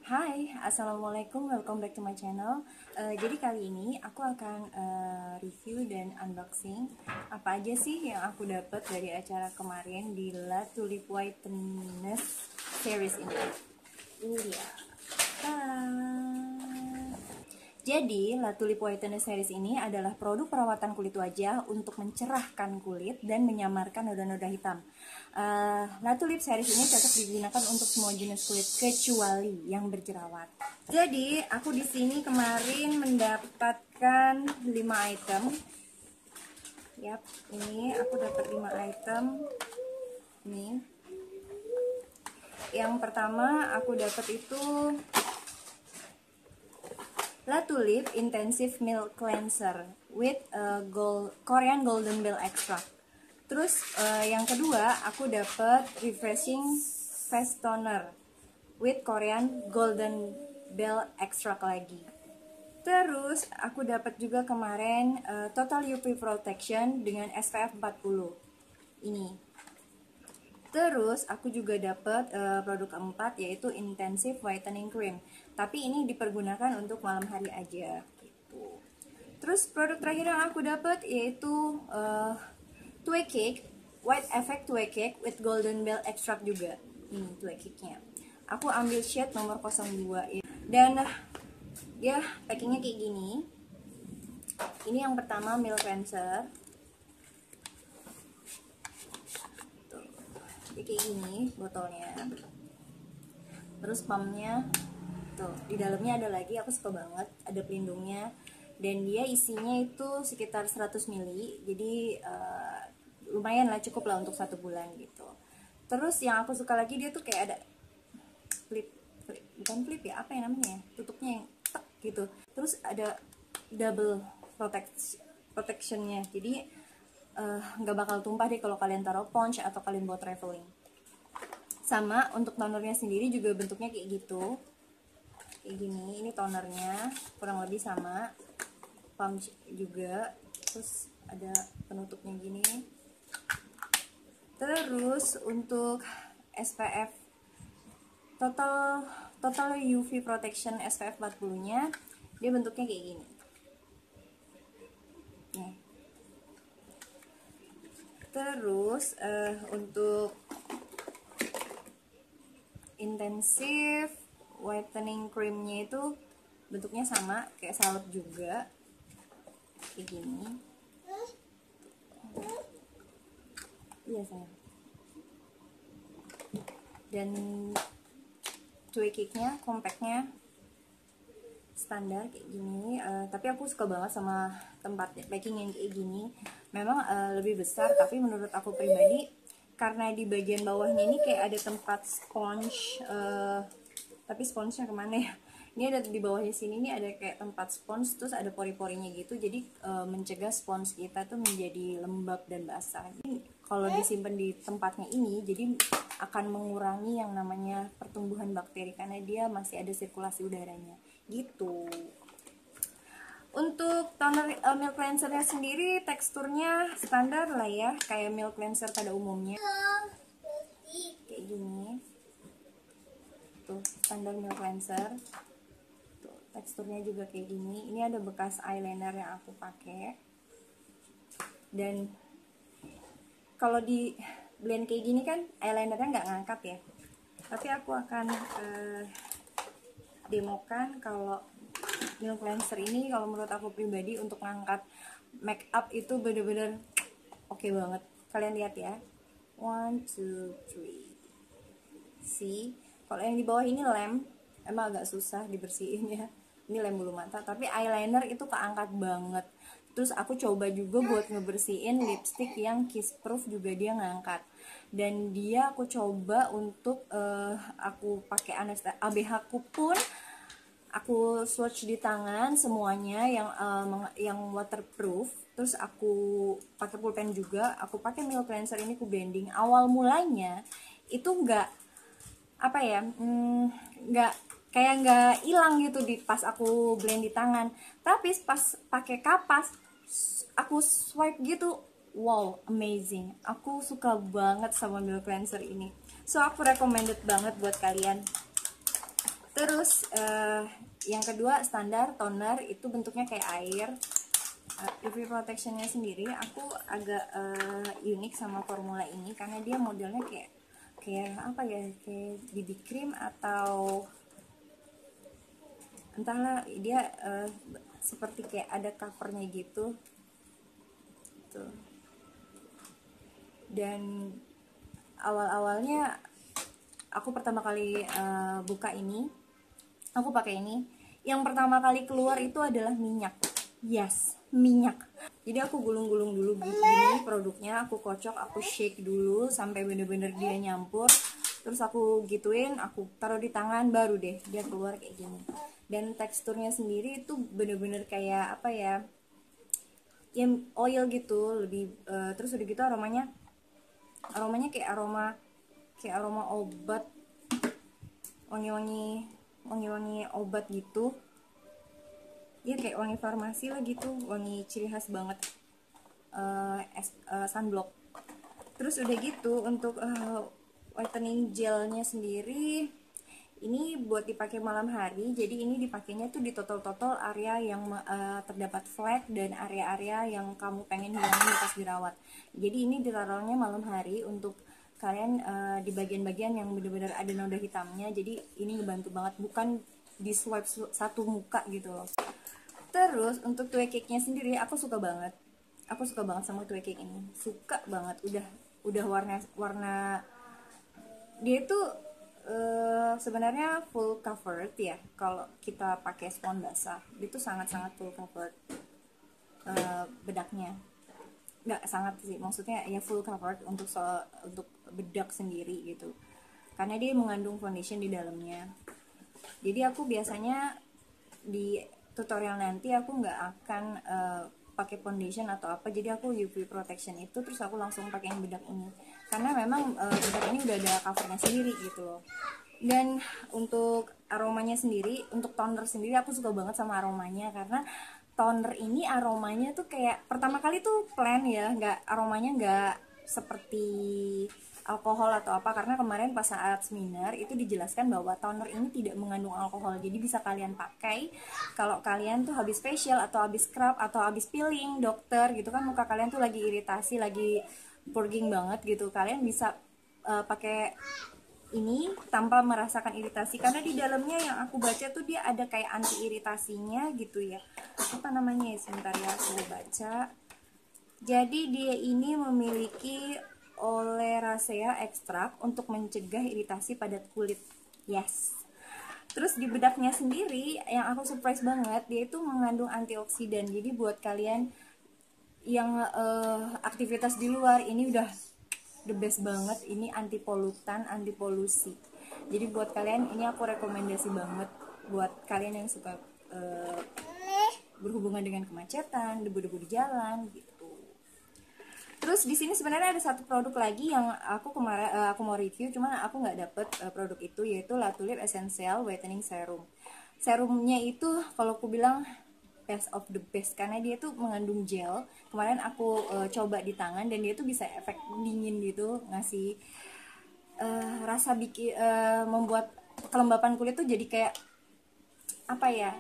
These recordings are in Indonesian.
Hai, assalamualaikum, welcome back to my channel. Jadi kali ini aku akan review dan unboxing apa aja sih yang aku dapat dari acara kemarin di La Tulip Whiteness series ini. Ini dia. Jadi, La Tulip Whiteness series ini adalah produk perawatan kulit wajah untuk mencerahkan kulit dan menyamarkan noda-noda hitam. La Tulip series ini cocok digunakan untuk semua jenis kulit kecuali yang berjerawat. Jadi, aku di sini kemarin mendapatkan 5 item. Yap, ini aku dapat 5 item. Nih. Yang pertama aku dapat itu La Tulip Intensive Milk Cleanser with Korean Golden Bell Extract. Terus yang kedua aku dapat Refreshing Face Toner with Korean Golden Bell Extract lagi. Terus aku dapat juga kemarin Total UV Protection dengan SPF 40. Ini. Terus aku juga dapat produk keempat yaitu Intensive Whitening Cream. Tapi ini dipergunakan untuk malam hari aja gitu. Terus produk terakhir yang aku dapat yaitu Twig Cake White Effect Twig Cake with Golden Bell Extract juga. Ini Twig Cake-nya. Aku ambil shade nomor 02 ya. Dan ya packingnya kayak gini. Ini yang pertama Milk Cleanser. Kayak gini botolnya, terus pumpnya tuh di dalamnya ada lagi, aku suka banget, ada pelindungnya dan dia isinya itu sekitar 100 ml, jadi lumayan lah, cukup lah untuk 1 bulan gitu. Terus yang aku suka lagi dia tuh kayak ada bukan clip ya, apa yang namanya, tutupnya yang tek gitu, terus ada double protectionnya, jadi nggak bakal tumpah deh kalau kalian taruh ponch atau kalian bawa traveling. Sama untuk tonernya sendiri juga bentuknya kayak gitu, kayak gini. Ini tonernya kurang lebih sama, pump juga, terus ada penutupnya gini. Terus untuk SPF total UV protection SPF 40 nya dia bentuknya kayak gini nih. Terus untuk intensive whitening creamnya itu bentuknya sama kayak salep juga, kayak gini. Iya sayang. Dan Twig Cake-nya, compactnya standar kayak gini, tapi aku suka banget sama tempat packing yang kayak gini. Memang lebih besar, tapi menurut aku pribadi karena di bagian bawahnya ini kayak ada tempat sponge, tapi sponsnya kemana ya? Ini ada di bawahnya sini, ini ada kayak tempat spons, terus ada pori-porinya gitu, jadi mencegah spons kita tuh menjadi lembab dan basah. Jadi, kalau disimpan di tempatnya ini, jadi akan mengurangi yang namanya pertumbuhan bakteri karena dia masih ada sirkulasi udaranya gitu. Untuk toner milk cleansernya sendiri teksturnya standar lah ya, kayak milk cleanser pada umumnya, kayak gini tuh, standar milk cleanser tuh, teksturnya juga kayak gini. Ini ada bekas eyeliner yang aku pakai, dan kalau di blend kayak gini kan eyelinernya nggak ngangkat ya, tapi aku akan demokan kalau milk cleanser ini, kalau menurut aku pribadi untuk ngangkat make up itu bener-bener oke banget. Kalian lihat ya, 1, 2, 3. See, kalau yang di bawah ini lem, emang agak susah dibersihin ya, ini lem bulu mata, tapi eyeliner itu keangkat banget. Terus aku coba juga buat ngebersihin lipstick yang kiss proof, juga dia ngangkat. Dan dia aku coba untuk aku pakai ABH ku pun aku swatch di tangan semuanya yang waterproof. Terus aku pakai pulpen juga, aku pakai milk cleanser ini ku blending. Awal mulanya itu nggak apa ya, nggak hilang gitu di pas aku blend di tangan, tapi pas pakai kapas aku swipe gitu, wow, amazing. Aku suka banget sama milk cleanser ini, so aku recommended banget buat kalian. Terus yang kedua standar toner, itu bentuknya kayak air. UV protectionnya sendiri aku agak unik sama formula ini karena dia modelnya kayak apa ya, kayak BB cream atau entahlah, dia seperti kayak ada covernya gitu tuh. Dan awal-awalnya aku pertama kali buka ini, aku pakai ini, yang pertama kali keluar itu adalah minyak. Yes, minyak. Jadi aku gulung-gulung dulu gini produknya, aku kocok, aku shake dulu sampai bener-bener dia nyampur. Terus aku gituin, aku taruh di tangan, baru deh dia keluar kayak gini. Dan teksturnya sendiri itu bener-bener kayak apa ya, yang oil gitu, lebih terus udah gitu aromanya kayak aroma obat, wangi obat gitu. Dia kayak wangi farmasi lah gitu, wangi ciri khas banget sunblock. Terus udah gitu untuk whitening gelnya sendiri, ini buat dipakai malam hari. Jadi ini dipakainya tuh di total area yang terdapat flek dan area-area yang kamu pengen hilangin bekas jerawat. Jadi ini ditaruhnya malam hari untuk kalian di bagian-bagian yang benar-benar ada noda hitamnya. Jadi ini ngebantu banget, bukan di swipe satu muka gitu loh. Terus untuk tue cake-nya sendiri aku suka banget sama tue cake ini, suka banget. Udah warna dia itu sebenarnya full covered ya. Kalau kita pakai spons basah itu sangat-sangat full covered bedaknya. Nggak sangat sih, maksudnya ya full covered untuk bedak sendiri gitu, karena dia mengandung foundation di dalamnya. Jadi aku biasanya di tutorial nanti aku nggak akan pakai foundation atau apa, jadi aku UV protection itu terus aku langsung pakai bedak ini karena memang bedak ini udah ada covernya sendiri gitu loh. Dan untuk aromanya sendiri, untuk toner sendiri aku suka banget sama aromanya, karena toner ini aromanya tuh kayak pertama kali tuh plain ya, aromanya nggak seperti alkohol atau apa, karena kemarin pas saat seminar itu dijelaskan bahwa toner ini tidak mengandung alkohol. Jadi bisa kalian pakai kalau kalian tuh habis facial atau habis scrub atau habis peeling dokter gitu kan, muka kalian tuh lagi iritasi, lagi purging banget gitu, kalian bisa pakai ini tanpa merasakan iritasi, karena di dalamnya yang aku baca tuh dia ada kayak anti iritasinya gitu ya, apa namanya ya, sebentar ya aku baca. Jadi dia ini memiliki oleracea ekstrak untuk mencegah iritasi pada kulit. Yes. Terus di bedaknya sendiri yang aku surprise banget, dia itu mengandung antioksidan. Jadi buat kalian yang aktivitas di luar, ini udah the best banget. Ini anti polutan, anti polusi. Jadi buat kalian ini aku rekomendasi banget buat kalian yang suka berhubungan dengan kemacetan, debu-debu di jalan gitu. Terus di sini sebenarnya ada satu produk lagi yang aku kemarin aku mau review, cuman aku nggak dapet produk itu, yaitu La Tulip Essential Whitening Serum. Serumnya itu kalau aku bilang best of the best, karena dia tuh mengandung gel. Kemarin aku coba di tangan dan dia tuh bisa efek dingin gitu, ngasih rasa bikin membuat kelembapan kulit tuh jadi kayak apa ya,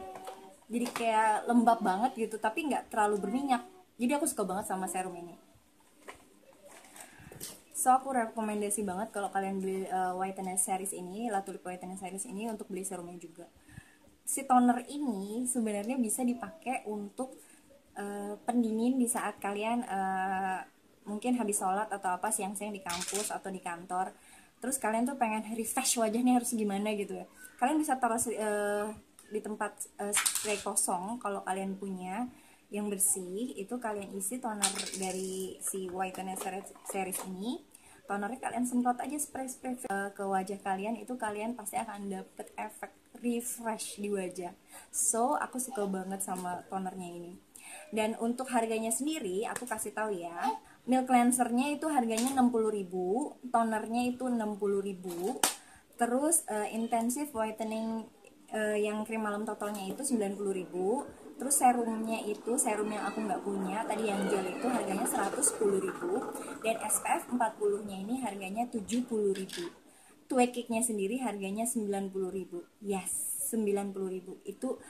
jadi kayak lembab banget gitu, tapi nggak terlalu berminyak. Jadi aku suka banget sama serum ini. So aku rekomendasi banget kalau kalian beli Whitening Series ini, La Tulip Whitening Series ini, untuk beli serumnya juga. Si toner ini sebenarnya bisa dipakai untuk pendingin di saat kalian mungkin habis sholat atau apa, siang-siang di kampus atau di kantor. Terus kalian tuh pengen refresh wajahnya harus gimana gitu ya. Kalian bisa taruh di tempat spray kosong kalau kalian punya yang bersih, itu kalian isi toner dari si Whitening Series ini. Tonernya kalian semprot aja spray ke wajah kalian, itu kalian pasti akan dapet efek refresh di wajah. So aku suka banget sama tonernya ini. Dan untuk harganya sendiri aku kasih tahu ya, milk cleansernya itu harganya 60.000, tonernya itu 60.000, terus intensive whitening yang krim malam totalnya itu 90.000. Terus serumnya itu, serum yang aku nggak punya tadi yang gel itu harganya 110.000, dan SPF 40 nya ini harganya 70.000. Twekiknya sendiri harganya 90.000. Yes, 90.000. Itu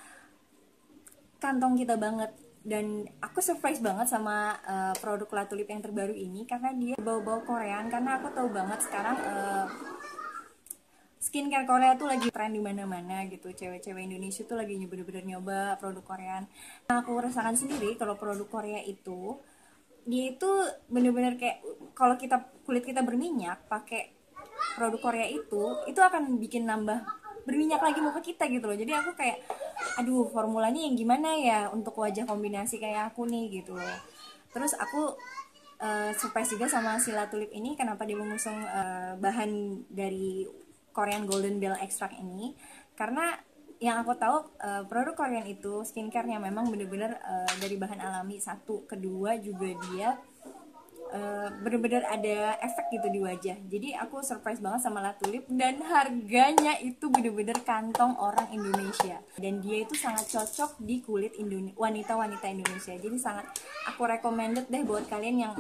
kantong kita banget. Dan aku surprise banget sama produk La Tulip yang terbaru ini karena dia bau-bau Korean. Karena aku tahu banget sekarang skincare Korea tuh lagi tren di mana-mana gitu. Cewek-cewek Indonesia tuh lagi bener-bener nyoba produk Korean. Nah, aku rasakan sendiri kalau produk Korea itu dia itu bener-bener kayak kalau kulit kita berminyak pakai produk Korea itu akan bikin nambah berminyak lagi muka kita gitu loh. Jadi aku kayak aduh, formulanya yang gimana ya untuk wajah kombinasi kayak aku nih gitu loh. Terus aku surprise juga sama si La Tulip ini. Kenapa dia mengusung bahan dari Korean Golden Bell Extract ini? Karena yang aku tahu produk Korean itu skincare-nya memang bener-bener dari bahan alami. Satu, kedua juga dia bener-bener ada efek gitu di wajah. Jadi aku surprise banget sama La Tulip dan harganya itu bener-bener kantong orang Indonesia. Dan dia itu sangat cocok di kulit wanita-wanita Indonesia. Jadi sangat aku recommended deh buat kalian yang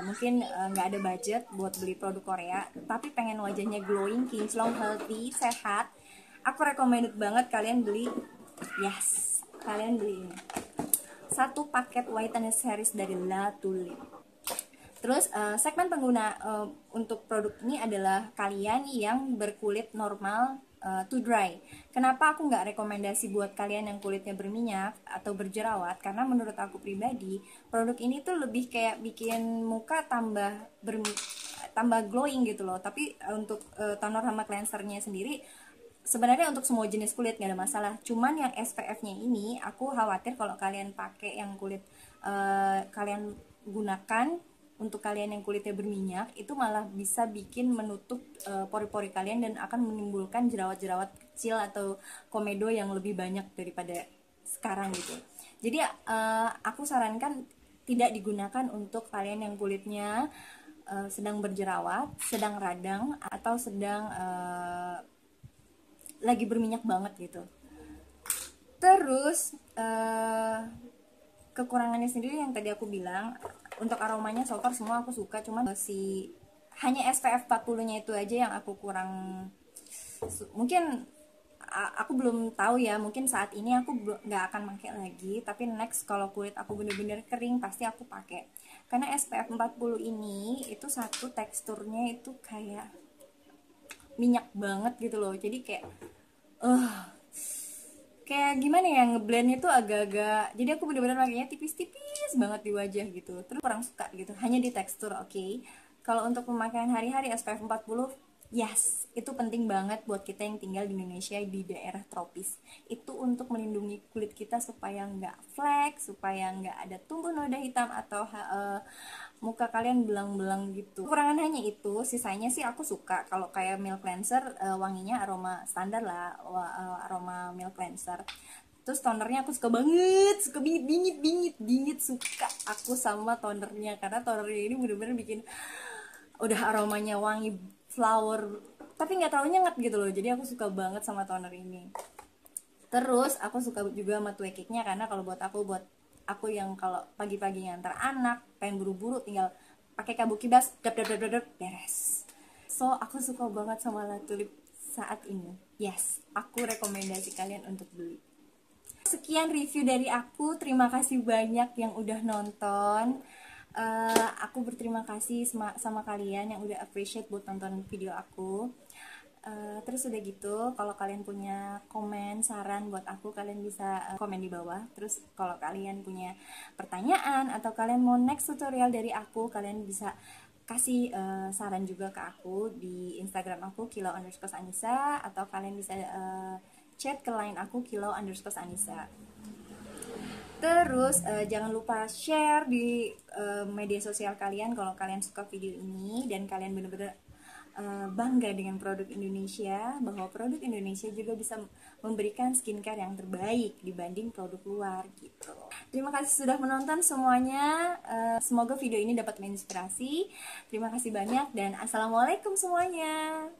mungkin nggak ada budget buat beli produk Korea, tapi pengen wajahnya glowing, kinclong, healthy, sehat. Aku recommended banget kalian beli. Yes, kalian beli ini. Satu paket whiteness series dari La Tulip. Terus segmen pengguna untuk produk ini adalah kalian yang berkulit normal to dry. Kenapa aku nggak rekomendasi buat kalian yang kulitnya berminyak atau berjerawat? Karena menurut aku pribadi, produk ini tuh lebih kayak bikin muka tambah glowing gitu loh. Tapi untuk toner sama cleansernya sendiri, sebenarnya untuk semua jenis kulit nggak ada masalah. Cuman yang SPF-nya ini, aku khawatir kalau kalian pakai yang kulit kalian gunakan untuk kalian yang kulitnya berminyak, itu malah bisa bikin menutup pori-pori kalian dan akan menimbulkan jerawat-jerawat kecil atau komedo yang lebih banyak daripada sekarang gitu. Jadi aku sarankan tidak digunakan untuk kalian yang kulitnya sedang berjerawat, sedang radang, atau sedang lagi berminyak banget gitu. Terus kekurangannya sendiri yang tadi aku bilang, untuk aromanya so far semua aku suka, cuman hanya SPF 40-nya itu aja yang aku kurang. Mungkin aku belum tahu ya, mungkin saat ini aku nggak akan pakai lagi, tapi next kalau kulit aku bener-bener kering pasti aku pakai. Karena SPF 40 ini itu satu, teksturnya itu kayak minyak banget gitu loh. Jadi kayak kayak gimana ya, ngeblend itu agak-agak, jadi aku bener-bener makanya tipis-tipis banget di wajah gitu. Terus kurang suka gitu, hanya di tekstur. Oke. Kalau untuk pemakaian hari-hari SPF 40, yes, itu penting banget buat kita yang tinggal di Indonesia di daerah tropis. Itu untuk melindungi kulit kita supaya nggak flek, supaya nggak ada tumbuh noda hitam atau muka kalian belang-belang gitu. Kekurangan hanya itu, sisanya sih aku suka. Kalau kayak milk cleanser, wanginya aroma standar lah, aroma milk cleanser. Terus tonernya aku suka banget, suka bingit, suka aku sama tonernya. Karena tonernya ini bener-bener bikin udah aromanya wangi flower, tapi nggak terlalu nyengat gitu loh. Jadi aku suka banget sama toner ini. Terus aku suka juga sama Twekiknya, karena kalau buat aku yang kalau pagi-pagi ngantar anak, pengen buru-buru, tinggal pakai Kabuki-Blush, beres. So aku suka banget sama La Tulip saat ini. Yes, aku rekomendasi kalian untuk beli. Sekian review dari aku. Terima kasih banyak yang udah nonton. Aku berterima kasih sama kalian yang udah appreciate buat nonton video aku. Terus udah gitu, kalau kalian punya komen, saran buat aku, kalian bisa komen di bawah. Terus kalau kalian punya pertanyaan atau kalian mau next tutorial dari aku, kalian bisa kasih saran juga ke aku di Instagram aku @kilo_anisa, atau kalian bisa chat ke line aku @kilo_anisa. Terus jangan lupa share di media sosial kalian kalau kalian suka video ini dan kalian bener-bener bangga dengan produk Indonesia, bahwa produk Indonesia juga bisa memberikan skincare yang terbaik dibanding produk luar gitu. Terima kasih sudah menonton semuanya. Semoga video ini dapat menginspirasi. Terima kasih banyak dan assalamualaikum semuanya.